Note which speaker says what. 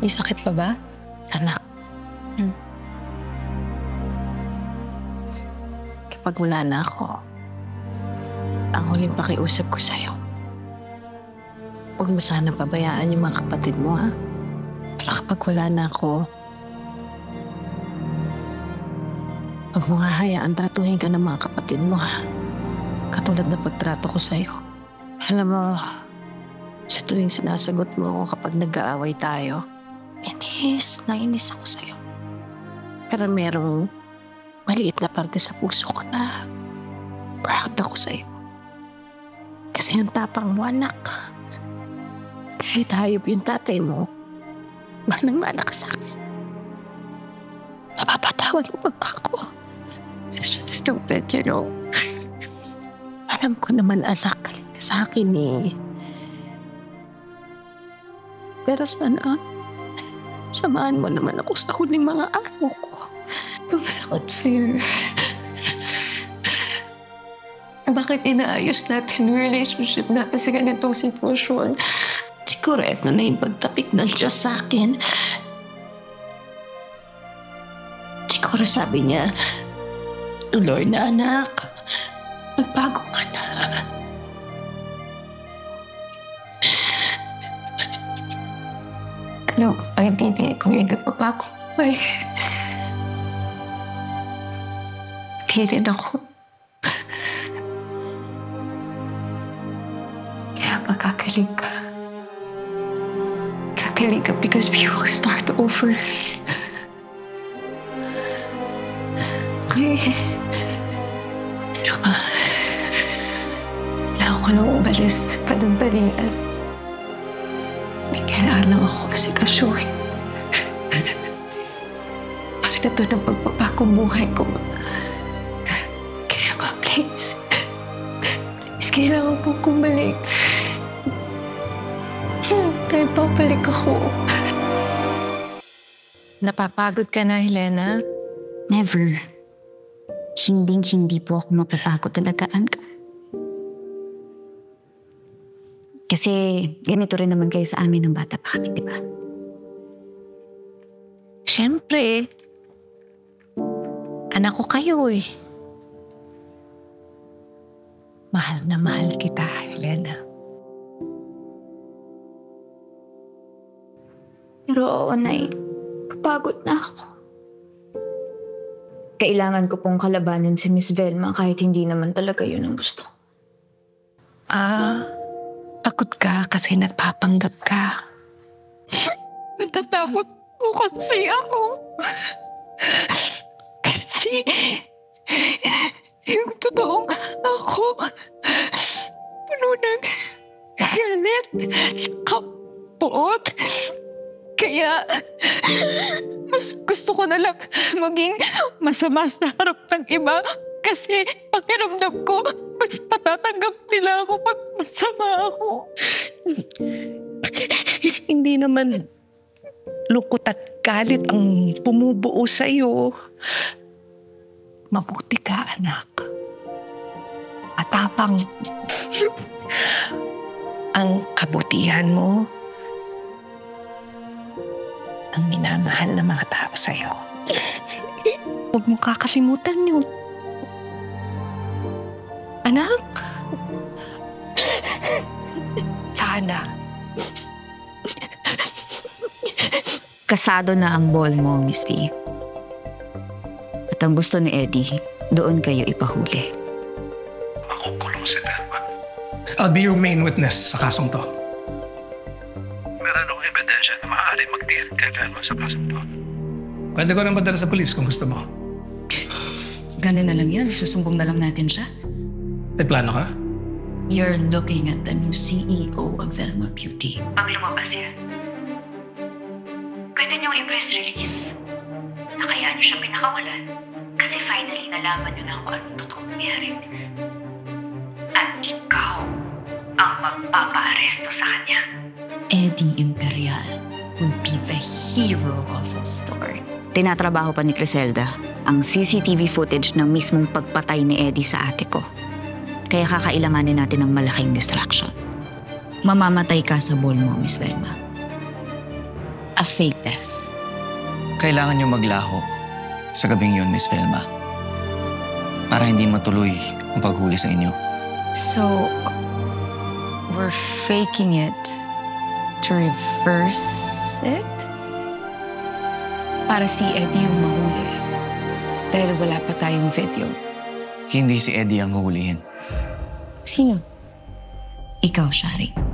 Speaker 1: May sakit pa ba?
Speaker 2: Anak. Kapag wala na ako, ang huling pakiusap ko sa'yo, huwag mo sana pabayaan yung mga kapatid mo, ha? Para kapag wala na ako, huwag mo hahayaan tratuhin ka ng mga kapatid mo, ha? Katulad na pagtrato ko sa'yo. Alam mo, sa tuwing sinasagot mo ako kapag nag-aaway tayo, inis ako sa'yo. Pero merong maliit na parte sa puso ko na proud ako sa'yo. Kasi ang tapang mo, anak. Kahit hayop yung tatay mo, manang-mana ka sa akin. Mapapatawan mo pa ako. It's just stupid, you know. Alam ko naman, anak, galing ka sa akin eh. Pero sana, samahan mo naman ako sa huling mga araw ko.
Speaker 1: It was not fair. Bakit inaayos natin yung relationship natin sa ganitong sitwasyon?
Speaker 2: Siguro eto na yung pagtapik ng Diyos sa akin. Siguro sabi niya, Lord na anak, magbago ka na.
Speaker 1: Ano, ang ibibigay ko yung nagpapago. Ay, rin ako. Kaya magkakaling ka. Kakaling ka because we will start over. Okay. Pero kailangan ko lang umalis. Panandalian. May kailangan lang ako kasi kasuhin. Bakit ito ng pagpapakong buhay ko? Kaya ba, please? Please, kailangan po kumalik. Dahil papalik ako. Napapagod ka na, Helena?
Speaker 3: Never. Hindi po ako mapapagod talagaan ka. Kasi ganito rin naman kayo sa amin ng bata pa kami, di ba?
Speaker 2: Siyempre, anak ko kayo eh.
Speaker 1: Mahal na mahal kita, Helena.
Speaker 3: Pero oo, Nay. Kapagod na ako. Kailangan ko pong kalabanin si Miss Velma kahit hindi naman talaga yun ang gusto ko.
Speaker 2: Pagod ka kasi nagpapanggap ka.
Speaker 1: Natatakot po kasi ako. Kasi yung totoong ako puno ng galit sa puot. Kaya mas gusto ko na lang maging masama sa harap ng iba kasi pakiramdam ko mas patatanggap nila ako pag masama ako.
Speaker 4: Hindi naman lungkot at galit ang bumubuo sa'yo. Mabuti ka, anak. Matapang. Ang kabutihan mo, ang minamahal ng mga tao sa'yo. Huwag mong kakalimutan yun. Anak? Sana.
Speaker 3: Kasado na ang ball mo, Miss V. At ang gusto ni Eddie, doon kayo ipahuli.
Speaker 5: Makukulong si Velma. I'll be your main witness sa kasong to. Meron akong ebidensya na maaari mag-deal kay Velma sa kasong to. Pwede ko nang padala sa polis kung gusto mo.
Speaker 6: Ganun na lang yan. Susumbong na lang natin siya.
Speaker 5: May plano ka?
Speaker 6: You're looking at the new CEO of Velma Beauty.
Speaker 3: Pag lumabas yan, pwede niyong i-press release na kaya niyo siya pinakawalan kasi finally nalaman niyo na kung anong totoong nangyari. At ikaw ang magpapa-aresto sa kanya.
Speaker 6: Eddie Imperial will be the hero of the story.
Speaker 3: Tinatrabaho pa ni Criselda ang CCTV footage ng mismong pagpatay ni Eddie sa ate ko. Kaya kakailanganin natin ng malaking distraction.
Speaker 6: Mamamatay ka sa ball mo, Miss Velma. a fake death.
Speaker 7: Kailangan niyo maglaho sa gabing yun, Miss Velma. Para hindi matuloy ang paghuli sa inyo.
Speaker 6: So, we're faking it to reverse it? Para si Eddie yung mahuli. Dahil wala pa tayong video.
Speaker 7: Hindi si Eddie ang huhulihin.
Speaker 6: Sino? Ikaw, Shari.